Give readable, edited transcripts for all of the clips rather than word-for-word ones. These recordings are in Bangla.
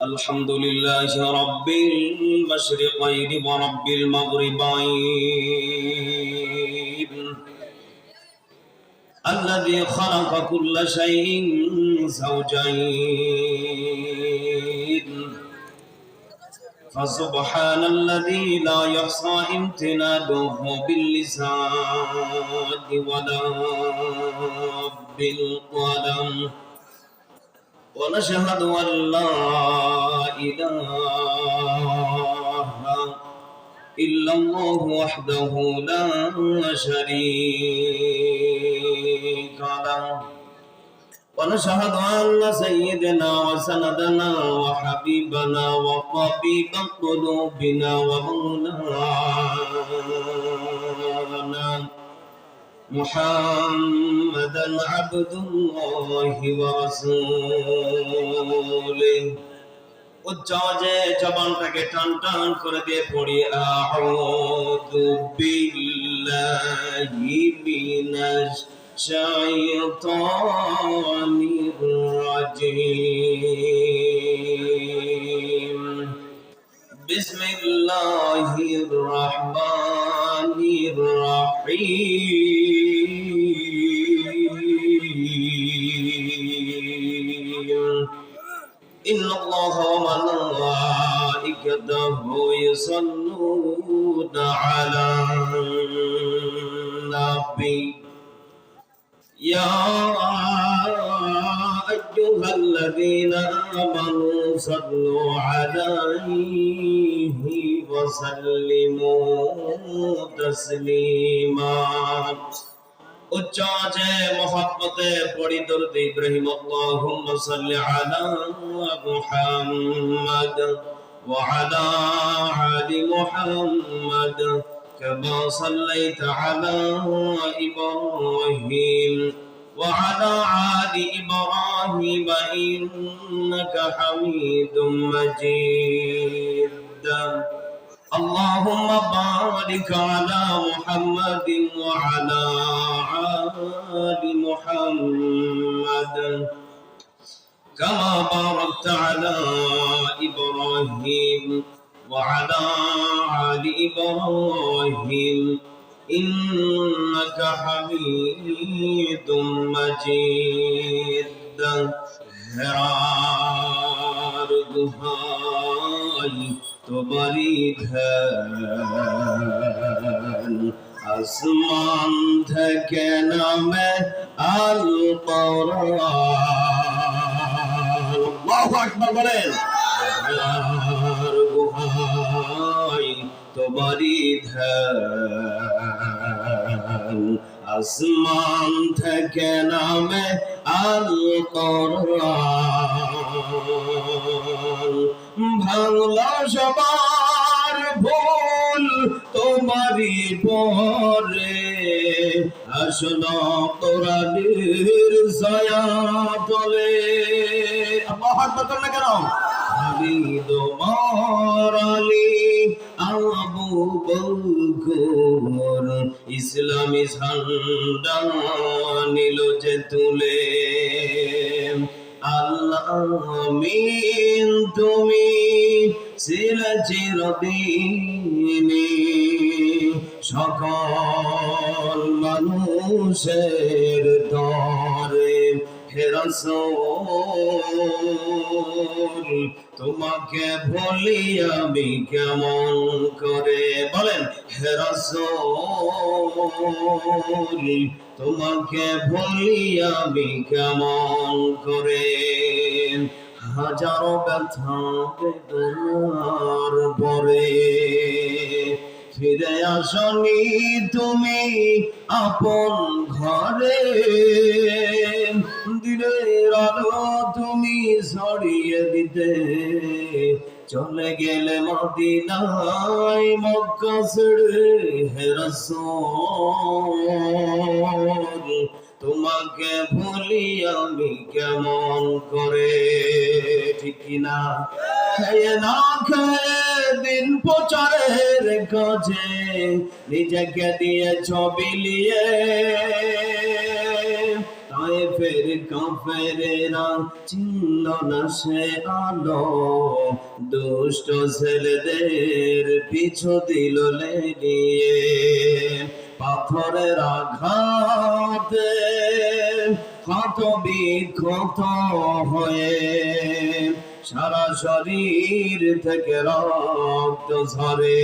الحمد لله رب المشرقين ورب المغربين الذي خلق كل شيء زوجين فسبحان الذي لا يحصى امتنانه باللسان ولا بالقلم ونشهد أن لا إله إلا الله وحده لا شريك له ونشهد أن سيدنا وسندنا وحبيبنا وطبيب قلوبنا ومولانا محمدا عبد الله ورسوله উচ্চজে জবানটাকে টান টান করে দিয়ে পড়ি আউযু বিল্লাহি মিনাশ শাইতানির রাজিম বিসমিল্লাহির রহমানির রহিম إن الله وملائكته يصلون على النبي يا أيها الذين آمنوا صلوا عليه وسلموا تسليما উচ্চজে মহব্বতে পড়ি দরুদ ইব্রাহিম আল্লাহুম্মা সাল্লি আলা মুহাম্মাদ ওয়া আলা আলি মুহাম্মাদ কামা সাল্লাইতা আলা ইব্রাহিম ওয়া আলা আলি ইব্রাহিম ইন্নাকা হামিদুম মাজিদ اللهم بارك على محمد وعلى آل محمد كما باركت على إبراهيم وعلى آل إبراهيم إنك حميد مجيد هرار دهاي তোমারি ধ্যান আসমান থেকে নামে আল কোরআন আল্লাহু আকবার বলেন আর গুহাই তোমারি ধ্যান আসমান থেকে নামে আল কোরআন ভাঙলা সবার ভুল তোমারই পরে আসলো কোরআনের ছায়া তলে আল্লাহু আকবার বলেন না কেন হামিদ মারালি আবু বকর ইসলামী ঝান্ডা নিল যে তুলে আল্লাহ আমিন তুমি ছিলে চিরদিনী সকল মানুষের তরে হে রাসূল তোমাকে ভুলি আমি কেমন করে বলেন হে রাসূল তোমাকে ভুলি আমি কেমন করে হাজারো ব্যথা বেদনার পরে ফিরে আসনি তুমি আপন ঘরে দিনের আলো তুমি ছড়িয়ে দিতে চলে গেলে মদিনায় মক্কা ছেড়ে হে রাসূল তোমাকে ভুলি আমি কেমন করে ঠিক কিনা খেয়ে না খেয়ে দিন প্রচারের কাজে নিজেকে দিয়ে ছবি লিয়ে তায়েফের কাফেরেরা চিনল না সে আলো, দুষ্ট ছেলেদের পিছু দিল লেলিয়ে। পাথরের আঘাতে ক্ষত বিক্ষত হয়ে সারা শরীর থেকে রক্ত ঝরে।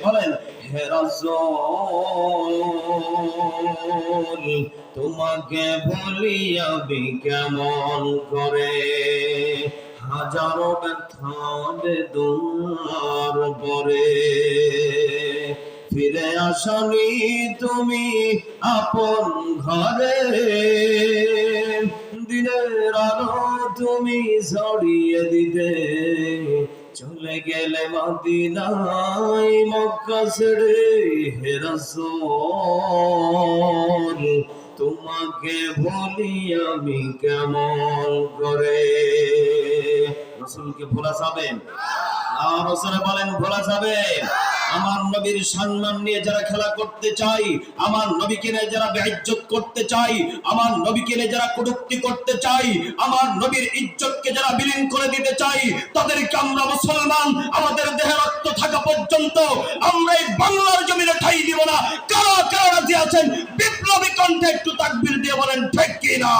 বলেন, হে রাসূল, তোমাকে বলি আমি কেমন করে, হাজারো ব্যথা বেদনার পরে ফিরে আসনি তুমি আপন ঘরে, দিনের আলো তুমি ছড়িয়ে দিতে চলে গেলে মদিনায় মক্কা ছেড়ে। হে রাসূল, তোমাকে বলি আমি কেমন করে। রাসূলকে ভোলা যাবে? আর রাসূল বলেন ভোলা যাবে? আমার নবীর সম্মান নিয়ে যারা খেলা করতে চাই, আমার নবীকে নিয়ে যারা বেইজ্জত করতে চাই, আমার নবীকে নিয়ে যারা কটূক্তি করতে চাই, আমার নবীর ইজ্জতকে যারা বিলীন করে দিতে চাই, তাদেরকে আমরা মুসলমান আমাদের দেহে রক্ত থাকা পর্যন্ত আমরা এই বাংলার জমিনে ঠাঁই দিব না। কারা কারা রাজি আছেন বিপ্লবী কণ্ঠে একটু তাকবীর দিয়ে বলেন ঠিক কি না?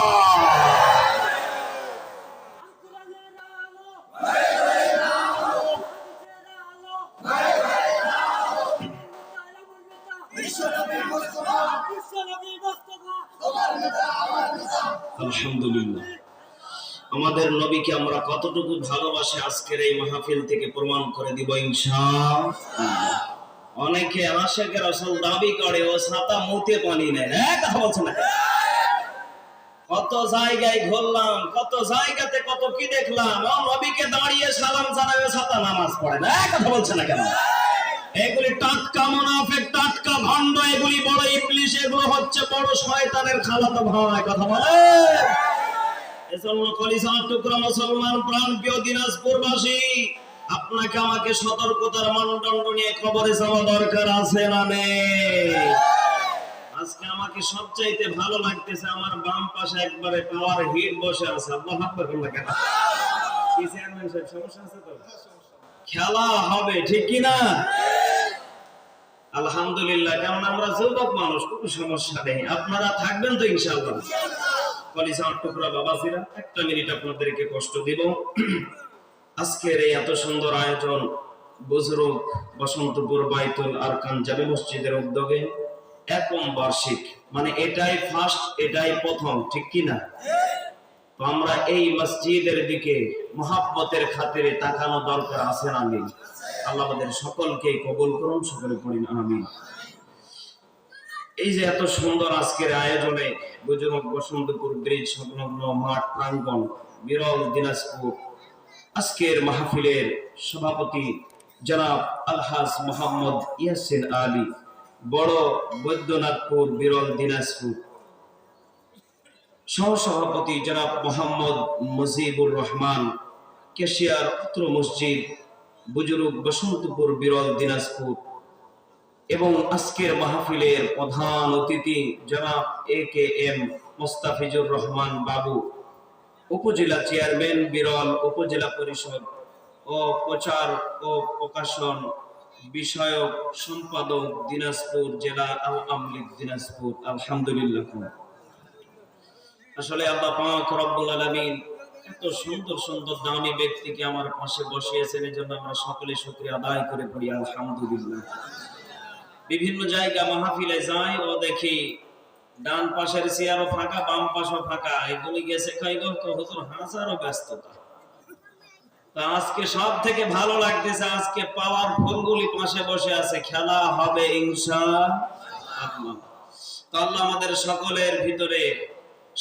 আলহামদুলিল্লাহ, আমাদের নবীকে আমরা কতটুকু ভালোবাসি আজকের এই মাহফিল থেকে প্রমাণ করে দিব ইনশাআল্লাহ। অনেকে আশিকে রাসূল দাবি করে, ও ছাতা মুতে পানি নেয়, কথা বলছে না? কত জায়গায় ঘুরলাম, কত জায়গাতে কত কি দেখলাম, ও নবীকে দাঁড়িয়ে সালাম জানাবে, ছাতা নামাজ পড়ে না, কথা বলছে না কেন? এগুলি টাটকা মুনাফিক, টাটকা ভণ্ড, এগুলি বড় ইবলিশ, এগুলো হচ্ছে বড় শয়তানের খালাতো ভাই, কথা বলে। এজন্য কলিজার টুকরা মুসলমান প্রাণপ্রিয় দিনাজপুরবাসী, আপনাকে আমাকে সতর্কতার মানদণ্ড নিয়ে খবরে যাওয়া দরকার আছে না নেই? আজকে আমাকে সবচাইতে ভালো লাগতেছে আমার বাম পাশে একবারে পাওয়ার হিট বসে আছে। আল্লাহু আকবার বললা কেন? কি চেয়ারম্যান সাহেব সমস্যা আছে তো? খেলা হবে ঠিক কি না? আলহামদুলিল্লাহ, কারণ আমরা যুবক মানুষ, কোনো সমস্যা নেই, আপনারা থাকবেন তো ইনশাআল্লাহ। কলিজার টুকরা বাবাজিরা, একটা মিনিট আপনাদেরকে কষ্ট দিব। আজকের এই এত সুন্দর আয়োজন বুজরুক বসন্তপুর বাইতুল আরকান জামে মসজিদের উদ্যোগে একম বার্ষিক, মানে এটাই ফার্স্ট, এটাই প্রথম, ঠিক কি না? তো আমরা এই মসজিদের দিকে মহাব্বতের খাতিরে তাকানো দরকার আছে না নেই? আল্লাহ আমাদের সকলকে কবুল করুন, সকলে পড়িন আমিন। এই যে এত সুন্দর আজকের আয়োজনে বুজরুক বসন্তপুর ব্রিজ সংলগ্ন মাঠ প্রাঙ্গণ বিরল দিনাজপুর, আজকের মাহফিলের সভাপতি জনাব আলহাজ মোহাম্মদ ইয়াসিন আলী, বড় বৈদ্যনাথপুর বিরল দিনাজপুর, সহসভাপতি জনাব মোহাম্মদ মুজিবুর রহমান, কেশিয়ার উত্তর মসজিদ বুজরুক বসন্তপুর বিরল দিনাজপুর, এবং আজকের মাহফিলের প্রধান অতিথি জনাব AKM মোস্তাফিজুর রহমান বাবু, উপজেলা চেয়ারম্যান বিরল উপজেলা পরিষদ ও প্রচার ও প্রকাশন বিষয়ক সম্পাদক দিনাজপুর জেলা আওয়ামী লীগ দিনাজপুর। আলহামদুলিল্লাহ, আসলে আল্লাহ পাক রব্বুল আলামিন এত সুন্দর সুন্দর দামি ব্যক্তিকে আমার পাশে বসিয়েছেন, এজন্য আমরা সকলে শুকরিয়া আদায় করে পড়ি আলহামদুলিল্লাহ। বিভিন্ন জায়গা মাহফিলে যাই ও দেখি ডান পাশের চেয়ারও ফাঁকা, বাম পাশও ফাঁকা, এগুলি গেছে খাইগো তো হুজুর হাজারো ব্যস্ততা। তা আজকে সব থেকে ভালো লাগতেছে, আজকে পাওয়ার ফুলগুলি পাশে বসে আছে, খেলা হবে ইনশাআল্লাহ। তো আল্লাহ আমাদের সকলের ভিতরে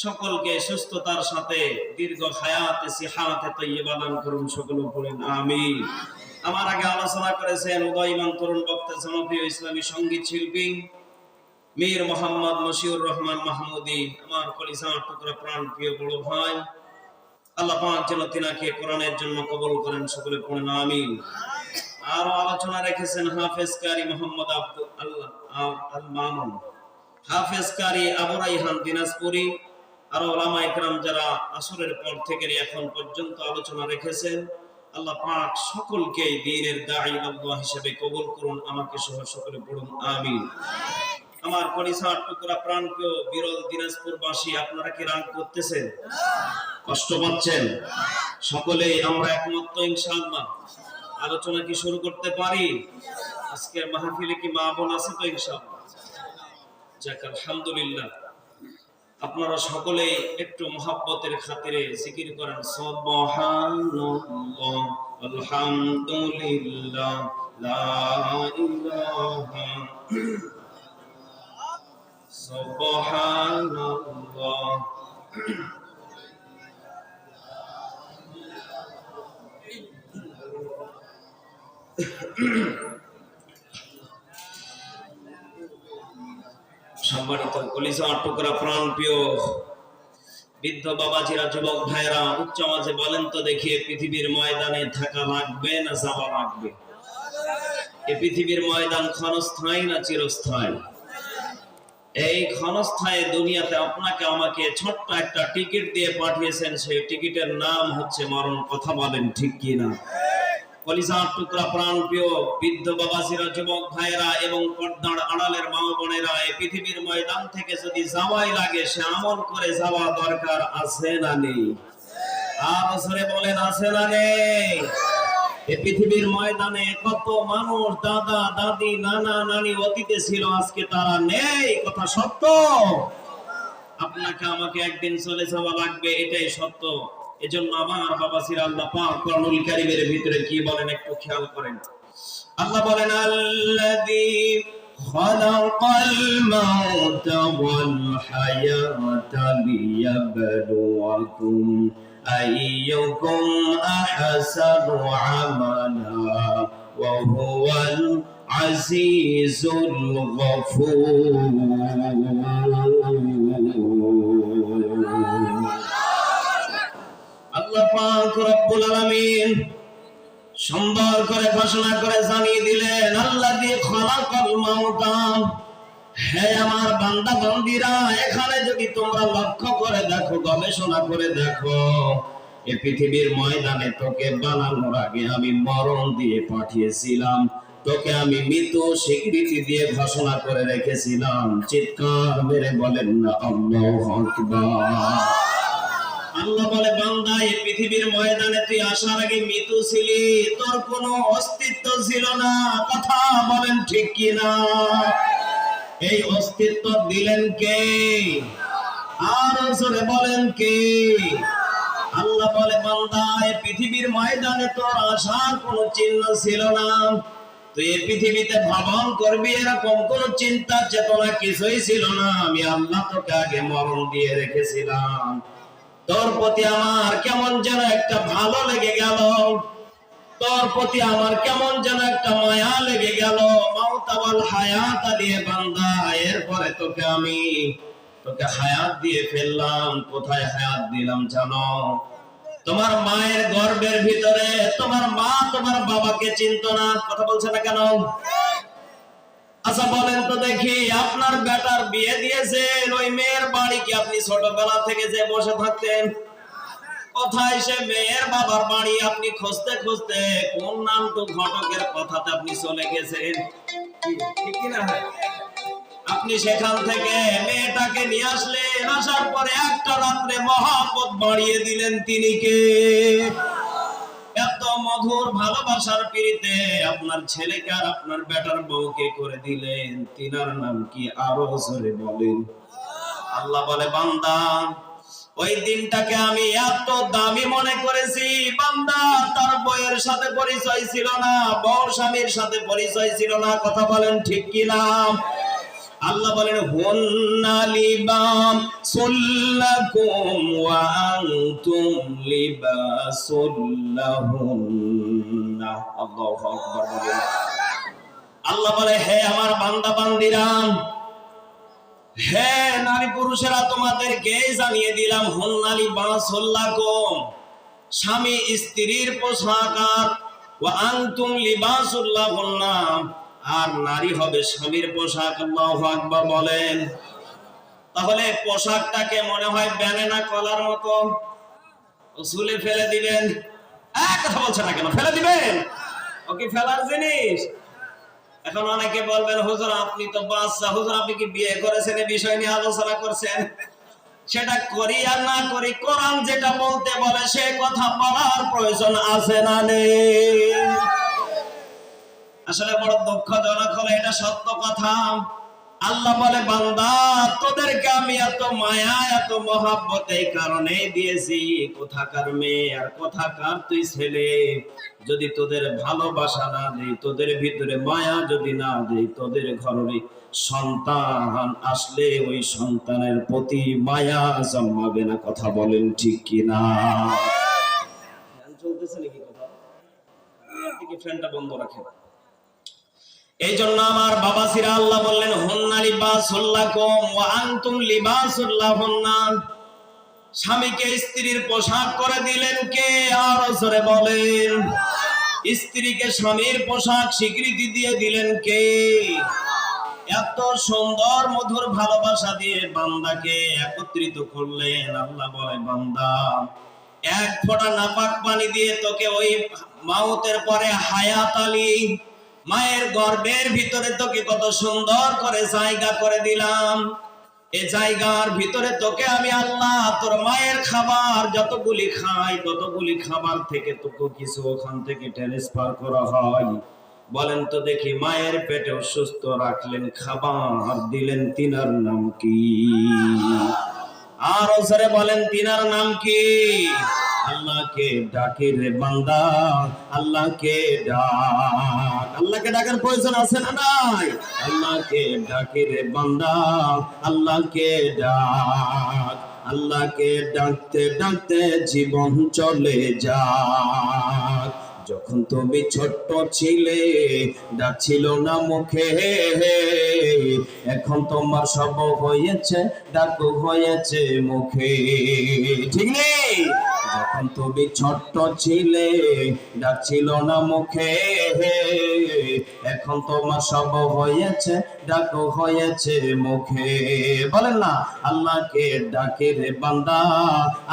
সকলকে সুস্থতার সাথে দীর্ঘ হায়াতে সিহাতে তাইয়্যিবা দান করুন, সকলে বলেন আমিন। আমার আগে আলোচনা করেছেন উদয়মান তরুণ বক্তা, জনপ্রিয় ইসলামী সঙ্গীত শিল্পী মীর মোহাম্মদ মশিউর রহমান মাহমুদি, আমার কলিজার টুকরা প্রাণ প্রিয় বড় ভাই। আল্লাহ পাক যেন তিনাকে কোরআনের জন্য কবুল করেন, সকলে পড়েন আমিন। আর আলোচনা রেখেছেন হাফেজ কারি মোহাম্মদ আব্দুল আল্লাহ আল মামুন, হাফেজ কারি আবু রাইহান দিনাজপুরি, আর ওলামা ইকরাম যারা আসরের পর থেকে এখন পর্যন্ত আলোচনা রেখেছেন, আল্লাহ পাক সকলকে দ্বীনের দাঈ আল্লাহ হিসেবে কবুল করুন। আমাকে সহ সকলে পড়ুন আমিন। আমার পরিসার টুকরা প্রাণপ্রিয় বিরল দিনাজপুরবাসী, আপনারা কি রাগ করতেছেন? কষ্ট পাচ্ছেন? সকলেই আমরা একমত তো ইনশাআল্লাহ? আলোচনা কি শুরু করতে পারি? আজকের মাহফিলে কি মা বোন আছে তো ইনশাআল্লাহ? যাক, আলহামদুলিল্লাহ। আপনারা সকলেই একটু মুহাব্বতের খাতিরে জিকির করেন সুবহানাল্লাহ, আলহামদুলিল্লাহ, লা ইলাহা সুবহানাল্লাহ। সম্মানিত কলিজার টুকরা প্রাণপ্রিয় বৃদ্ধ বাবাজিরা, যুবক ভাইরা, উচ্চ আওয়াজে বলেন তো দেখি, পৃথিবীর ময়দানে থাকা লাগবে না যাওয়া লাগবে? এই পৃথিবীর ময়দান ক্ষণস্থায়ী না চিরস্থায়ী? এই ক্ষণস্থায়ী দুনিয়াতে আপনাকে আমাকে ছোট্ট একটা টিকিট দিয়ে পাঠিয়েছেন, সেই টিকিটের নাম হচ্ছে মরণ। কথা বলেন ঠিক কি না? কলিজার টুকরা প্রাণপ্রিয় বৃদ্ধ বাবাজিরা, যুবক ভাইরা এবং পর্দার আড়ালের মা বোনেরা, এই পৃথিবীর ময়দান থেকে যদি যাওয়াই লাগে, সে আমল করে যাওয়া দরকার আছে না নেই? আর আসরে বলেন আছে না নেই? এই পৃথিবীর ময়দানে কত মানুষ, দাদা দাদি নানা নানি অতীতে ছিল, আজকে তারা নেই। কথা সত্য। আপনাকে আমাকে একদিন চলে যাওয়া লাগবে, এটাই সত্য। এজন্য আমার বাবাজিরা, আল্লাহ পাক কোরআনুল কারীমের ভিতরে কি বলেন একটু খেয়াল করেন। আল্লাহ বলেন, আল্লাযী খালাকাল মাউতা ওয়াল হায়াতা লিয়াবলুয়াকুম আইয়ুকুম আহসানু আমালা ওয়া হুয়াল আজিজুল গফুর। আল্লাহ পাক রব্বুল আলামিন সুন্দর করে ঘোষণা করে জানিয়ে দিলেন, আল্লাযী খালাকাল মাউতা। হে আমার বান্দা বান্দীরা, এখানে যদি তোমরা লক্ষ্য করে দেখো, গবেষণা করে দেখো, এই পৃথিবীর ময়দানে তোকে বানানোর আগে আমি মরণ দিয়ে পাঠিয়েছিলাম, তোকে আমি মৃত স্বীকৃতি দিয়ে ঘোষণা করে রেখেছিলাম। চিৎকার মেরে বলেন না আল্লাহু আকবার। আল্লাহ বলে, বান্দা, এই পৃথিবীর ময়দানে তুই আসার আগে মৃত ছিলি, তোর কোনো অস্তিত্ব ছিল না। কথা বলেন ঠিক কি না? এই অস্তিত্ব দিলেন কে? আর জোরে বলেন কে? আল্লাহ বলে, বান্দা, এই পৃথিবীর ময়দানে তোর আসার কোনো চিহ্ন ছিল না। তুই এই পৃথিবীতে ভ্রমণ করবি এরকম কোন চিন্তা চেতনা কিছুই ছিল না। আমি আল্লাহ তোকে আগে মরণ দিয়ে রেখেছিলাম। তোর প্রতি আমার কেমন যেন একটা ভালো লেগে গেল, তোর প্রতি আমার কেমন যেন একটা মায়া লেগে গেল। মাউতা ওয়াল হায়াতা দিয়ে বান্দা, এরপরে তোকে হায়াত দিয়ে ফেললাম। কোথায় হায়াত দিলাম জানো? তোমার মায়ের গর্ভের ভিতরে। তোমার মা তোমার বাবাকে চিনতো না। কথা বলছে না কেন? আচ্ছা বলেন তো দেখি, আপনার বেটার বিয়ে দিয়েছেন, ওই মেয়ের বাড়ি কি আপনি ছোটবেলা থেকে যে বসে থাকতেন? কোথায় সে মেয়ের বাবার বাড়ি? আপনি খুঁজতে খুঁজতে কোন নামটু ঘটকের কথাতে আপনি চলে গেছেন, ঠিক কিনা? আপনি সেখান থেকে মেয়েটাকে নিয়ে আসলেন, আসার পরে একটা রাত্রে মহব্বত বাড়িয়ে দিলেন। তিনি কে? এত মধুর ভালোবাসার পিড়িতে আপনার ছেলেকে আর আপনার বেটার বউকে করে দিলেন। তিনার নাম কি? আরো জোরে বলেন। আল্লাহ বলে, বান্দা, ওই দিনটাকে আমি এত দামি মনে করেছি। বান্দা, তার বউয়ের সাথে পরিচয় ছিল না, বউ স্বামীর সাথে পরিচয় ছিল না। কথা বলেন ঠিক কি না? আল্লাহ বলেন, হুন্না লিবাসুল লাকুম ওয়া আনতুম লিবাসুল লাহুন্না। আল্লাহু আকবার বলেন। আল্লাহ বলে, হে আমার বান্দা বান্দীরা, হে নারী পুরুষেরা, তোমাদেরকে জানিয়ে দিলাম, হুন্না লিবাসুল লাকুম, স্বামী স্ত্রীর পোশাক, ওয়া আনতুম লিবাসুল লাহুন্না, আর নারী হবে স্বামীর পোশাক। আল্লাহু আকবার বলেন। তাহলে পোশাকটাকে মনে হয় ব্যানানা কলার মতো ঝুলে ফেলে দিবেন। কথা বলছে না কেন? ফেলে দিবেন? ওকে ফেলার জিনিস? এখন অনেকে বলবেন হুজুর আপনি তো বাচ্চা, হুজুর আপনি কি বিয়ে করেছেন এই বিষয় নিয়ে আলোচনা করছেন? সেটা করি আর না করি, কোরআন যেটা বলতে বলে সে কথা বলার প্রয়োজন আছে না নেই? আসলে বড় দুঃখজনক হলো এটা সত্য কথা। আল্লাহ বলে বান্দা তোদেরকে আমি এত মায়া এত মহাব্বত এই কারণে দিয়েছি, কোথাকার মেয়ে আর কোথাকার তুই ছেলে, যদি তোদের ভালোবাসা না দেই, তোদের ভিতরে মায়া যদি না দেই, তোদের ঘরে সন্তান আসলে ওই সন্তানের প্রতি মায়া জন্মাবে না। কথা বলেন ঠিক কিনা? চলতেছে নাকি কথা? ফ্যানটা বন্ধ রাখেন। এই জন্য আমার বাবাসিরা আল্লাহ বললেন হুন্না লিবাসুল লাকুম ওয়া আনতুম লিবাসুল লাহুন্না। স্বামীকে স্ত্রীর পোশাক করে দিলেন কে? আর জোরে বলেন। স্ত্রীকে স্বামীর পোশাক স্বীকৃতি দিয়ে দিলেন কে? এত সুন্দর মধুর ভালোবাসা দিয়ে বান্দাকে একত্রিত করলেন। আল্লাহ বলে বান্দা এক ফোঁটা নাপাক পানি দিয়ে তোকে ওই মাউতের পরে হায়াত আলী মায়ের গর্ভের ভিতরে তোকে কত সুন্দর করে জায়গা করে দিলাম। এই জায়গার ভিতরে তোকে আমি আল্লাহ তোর মায়ের খাবার যতগুলি খাই ততগুলি খাবার থেকে তোকে কিছু ওখান থেকে ট্রান্সফার করা হয়। বলেন তো দেখি, মায়ের পেটে সুস্থ রাখলেন, খাবার দিলেন, তিনার নাম কি? আর ওসরে বলেন তিনার নাম কি? আল্লাহকে ডাকে রে বান্দা, আল্লাহকে ডাক। আল্লাহকে ডাকার প্রয়োজন আছে না নাই? আল্লাহকে ডাকে রে বান্দা, আল্লাহকে ডাক। আল্লাহকে ডাকতে ডাকতে জীবন চলে যায়। যখন তুমি ছোট্ট ছিলে ডাকছিল না মুখে, এখন তোমার সব হয়েছে ডাক হয়েছে মুখে। ঠিক নেই? যখন তুমি ছোট্ট ছিলে ডাকছিল না মুখে, এখন তোমার সব হয়েছে ডাক হয়েছে মুখে। বলেন না আল্লাহকে ডাকে রে বান্দা,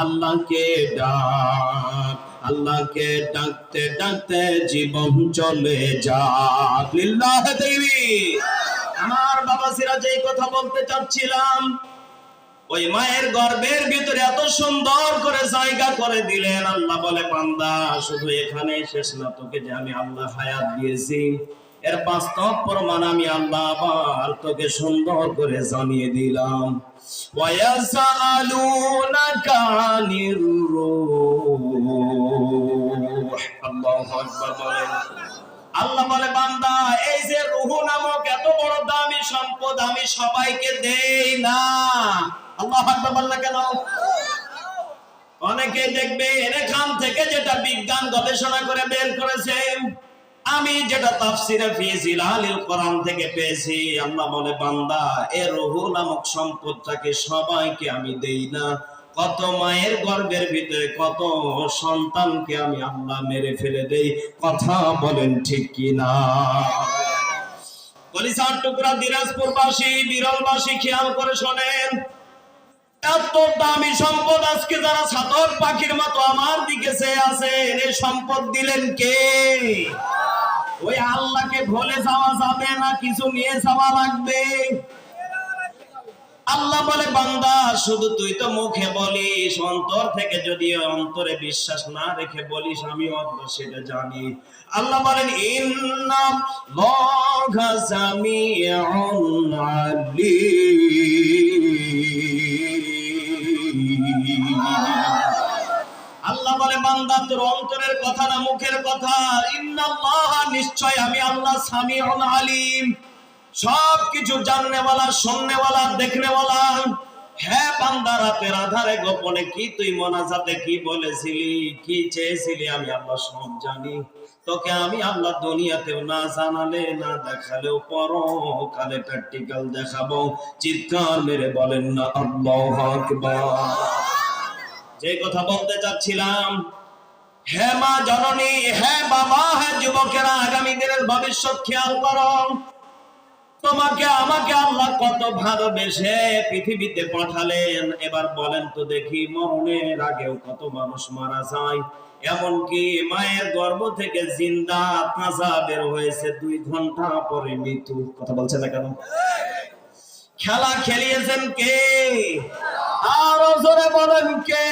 আল্লাহকে ডাক। আল্লাহকে ডাকতে ডাকতে জীবন চলে যায়। লিল্লাহ তাকবীর। আমার বাবাজিরা যেই কথা বলতে চাচ্ছিলাম, ওই মায়ের গর্ভের ভিতরে এত সুন্দর করে জায়গা করে দিলেন। আল্লাহ বলে বান্দা শুধু এখানে শেষ না, তোকে যে আমি আল্লাহ হায়াত দিয়েছি এর বাস্তব প্রমাণ আমি আল্লাহ আবার তোকে সুন্দর করে জানিয়ে দিলাম। ওয়ায়াসালুনাকা আনির রূহ। আল্লাহু আকবার বলেন। আল্লাহ বলে বান্দা এই যে রূহ নামক এত বড় দামি সম্পদ আমি সবাইকে দেই না। আল্লাহু আকবার বলনা কেন? অনেকে দেখবে এখান থেকে যেটা বিজ্ঞান গবেষণা করে বের করেছে, আমি যেটা তাফসিরে ফি জিলালিল কোরআন থেকে পেয়েছি। আল্লাহ বলে বান্দা এ রূহ নামক সম্পদটাকে সবাইকে আমি দেই না। কত মায়ের গর্ভের ভিতরে কত সন্তানকে আমি আল্লাহ মেরে ফেলে দেই। কথা বলেন ঠিক কিনা? কলিজার টুকরা দিনাজপুরবাসী, বিরলবাসী খেয়াল করে শোনেন, এত দামি সম্পদ আজকে যারা ছাতক পাখির মতো আমার দিকে চেয়ে আছেন, এই সম্পদ দিলেন কে? ওই আল্লাহকে ভুলে যাওয়া যাবে না, কিছু নিয়ে যাওয়া লাগবে। আল্লাহ বলে বান্দা শুধু তুই তো মুখে বলিস, অন্তর থেকে যদি অন্তরে বিশ্বাস না রেখে বলিস আমি সেটা জানি। আল্লাহ বলেন ইন্নাল্লাহা সামিউন আলীম। আল্লাহ বলে বান্দা তোর অন্তরের কথা না মুখের কথা। ইন্নাল্লাহা নিশ্চয় আমি আল্লাহ সামিউন আলীম, সবকিছু জাননেওয়ালা, শুননেওয়ালা, দেখনেওয়ালা। হ্যাঁ বান্দা রাতের আধারে গোপনে কি তুই মোনাজাতে কি বলেছিলি, কি চেয়েছিলি আমি আল্লাহ সব জানি। তোকে আমি আল্লাহ দুনিয়াতেও না জানালে না দেখালেও পরকালে প্র্যাকটিক্যাল দেখাবো। চিৎকার মেরে বলেন না আল্লাহু আকবার। যে কথা বলতে চাচ্ছিলাম, হ্যাঁ মা জননী, হ্যাঁ বাবা, হ্যাঁ যুবকেরা, আগামী দিনের ভবিষ্যৎ খেয়াল করো। তোমাকে আমাকে আল্লাহ কত ভালোবেসে পৃথিবীতে পাঠালেন। এবার বলেন তো দেখি, মরণের আগেও কত মানুষ মারা যায়। এমনকি মায়ের গর্ভ থেকে জিন্দা তাজা বের হয়েছে 2 ঘন্টা পরে মৃত্যু। কথা বলছে না কেন? খেলা খেলিয়েছেন কে? আরো জোরে বলেন কে?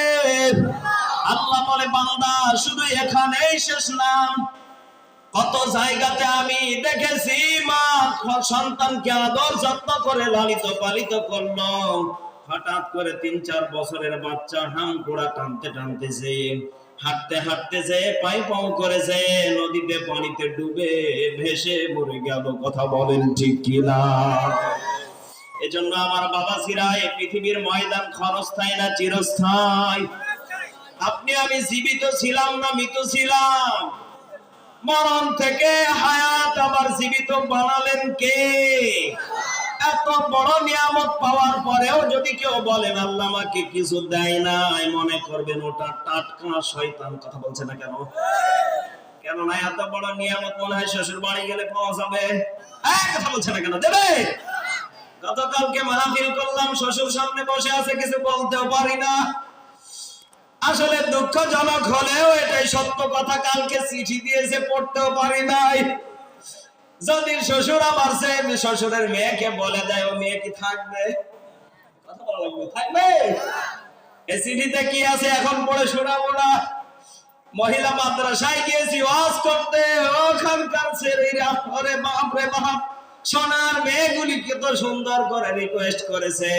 আল্লাহ বলে, বান্দা শুধু এখানেই শেষ না, কত জায়গাতে আমি দেখেছি মা সন্তানকে আদর যত্ন করে লালিত পালিত করলো। হঠাৎ করে 3-4 বছরের বাচ্চা হাম ঘোড়া টানতে টানতেছে, হাঁটতে হাঁটতে যে পাই পাও করেছে, নদীতে পানিতে ডুবে ভেসে মরে গেল। কথা বলেন ঠিক কিনা? এজন্য আমার বাবাজিরা, এই পৃথিবীর ময়দান ক্ষণস্থায়ী না চিরস্থায়ী? আপনি আমি জীবিত ছিলাম না মৃত ছিলাম? মরণ থেকে হায়াত আবার জীবিত বানালেন কে? এত বড় নিয়ামত পাওয়ার পরেও যদি কেউ বলেন আল্লাহ আমাকে কিছু দেয় নাই, মনে করবেন ওটা টাটকা শয়তান। কথা বলছে না কেন? কেন না? এত বড় নিয়ামত মনে হয় শ্বশুর বাড়ি গেলে পাওয়া যাবে। কথা বলছে না কেন? দেবে। গতকালকে মাহফিল করলাম, শ্বশুর সামনে বসে আছে, কিছু বলতেও পারি না। আসলে দুঃখজনক হলেও এটাই সত্য কথা, কালকে চিঠি দিয়েছে, পড়তেও পারি নাই। যদি শ্বশুর আমার শ্বশুরের মেয়েকে বলে দেয়, ও মেয়ে কি থাকবে? কথা বলা লাগবে, থাকবে? এই চিঠিতে কি আছে এখন পড়ে শোনাবো না। মহিলা মাদ্রাসায় গিয়েছি ওয়াজ করতে, ওখানকার ছেলেরা ওরে বাপ রে বাপ, সোনার মেয়েগুলিকে তো সুন্দর করে রিকোয়েস্ট করেছে,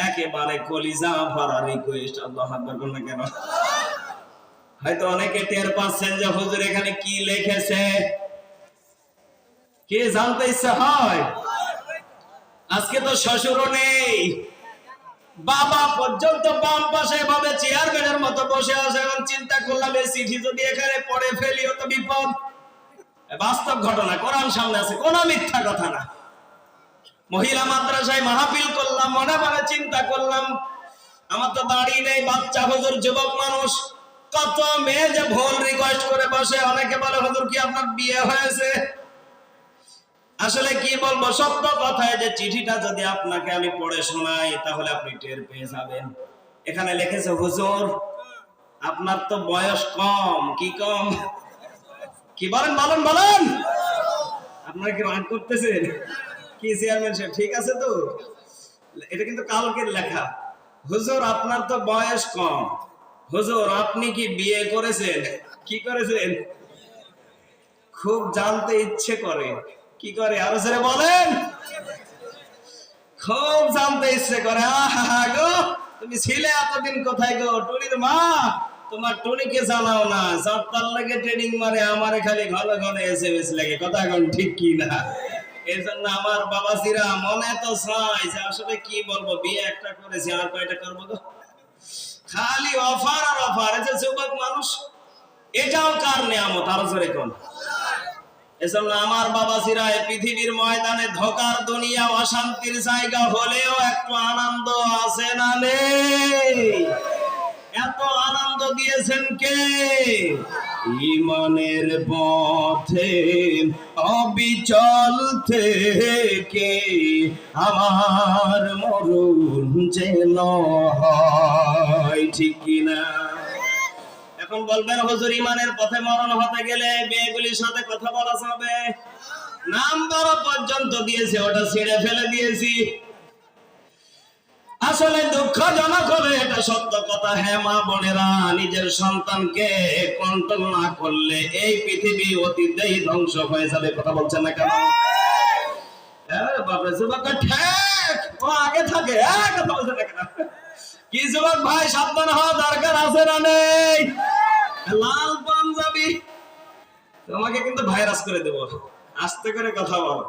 একেবারে কলিজা ভরা রিকোয়েস্ট। আল্লাহু আকবার বলুন না কেন? হয়তো অনেকে টের পাচ্ছেন যে হুজুর এখানে কি লিখেছে, কি জানতে ইচ্ছা হয়? আজকে তো শ্বশুরও নেই, বাবা পর্যন্ত বাম পাশে ভাবে চেয়ারম্যানের মতো বসে আছে। এখন চিন্তা করলাম এই চিঠি যদি এখানে পড়ে ফেলি তো বিপদ। বাস্তব ঘটনা, কোরআন সামনে আছে, কোন মিথ্যা কথা না। মহিলা মাদ্রাসায় মাহফিল করলাম, মনে মনে চিন্তা করলাম আমার তো দাড়ি নেই, বাচ্চা হুজুর যুবক মানুষ, কত মেয়ে যে ভুল রিকোয়েস্ট করে বসে। অনেকে বলে হুজুর কি আপনার বিয়ে হয়েছে? আসলে কি বলবো, সত্য কথায় যে চিঠিটা যদি আপনাকে আমি পড়ে শোনাই তাহলে আপনি টের পেয়ে যাবেন। এখানে লিখেছে, হুজুর আপনার তো বয়স কম। কি কম? কি বলেন বলেন বলেন? আপনারা কি রাগ করতেছেন? কি চেয়ারম্যান সাহেব ঠিক আছে তো? এটা কিন্তু কালকের লেখা। হুজুর আপনার তো বয়স কম, হুজুর আপনি কি বিয়ে করেছেন? কি করেছেন? খুব জানতে ইচ্ছে করে। কি করে? আরো জোরে বলেন। খুব জানতে ইচ্ছে করে। আহা গো, তুমি ছিলে এতদিন কোথায় গো? টুনির মা, তোমার টুনিকে জানাও না, যাত্রার লাগে ট্রেনিং মারে, আমারে খালি ঘন ঘন এসএমএস লাগে। কথা এখন ঠিক কি না? এই জন্য আমার বাবাজিরা মনে তো চাই যে আসলে কি বলবো, বিয়ে একটা করেছি, আর কয়টা করবো গো? খালি অফার আর অফার। এই যে যুবক মানুষ, এটাও কার নিয়ামত? আরো জোরে কোন? এজন্য আমার বাবাজিরা, এই পৃথিবীর ময়দানে ধোকার দুনিয়া, অশান্তির জায়গা হলেও একটু আনন্দ আছে না নেই? এত আনন্দ দিয়েছেন কে? ঈমানের পথে অবিচল থেকে আমার মরণ যেন হয়। ঠিক কিনা? এখন বলবেন হুজুর ঈমানের পথে মরণ হতে গেলে মেয়েগুলির সাথে কথা বলা যাবে? নাম্বার পর্যন্ত দিয়েছে, ওটা ছেড়ে ফেলে দিয়েছি। আসলে দুঃখজনক হলে এটা সত্য কথা। হ্যাঁ মা বোনেরা, নিজের সন্তানকে কন্ট্রোল না করলে এই পৃথিবী অতীতেই ধ্বংস হয়ে যাবে। কথা বলছেন না কেন? বাপরে যুবক ঠিক ও আগে থাকে। কথা বলছেন না কেন? কি যুবক ভাই, সাবধান হওয়া দরকার আছে না নেই? লাল পাঞ্জাবি তোমাকে কিন্তু ভাইরাস করে দেব, আস্তে করে কথা বল।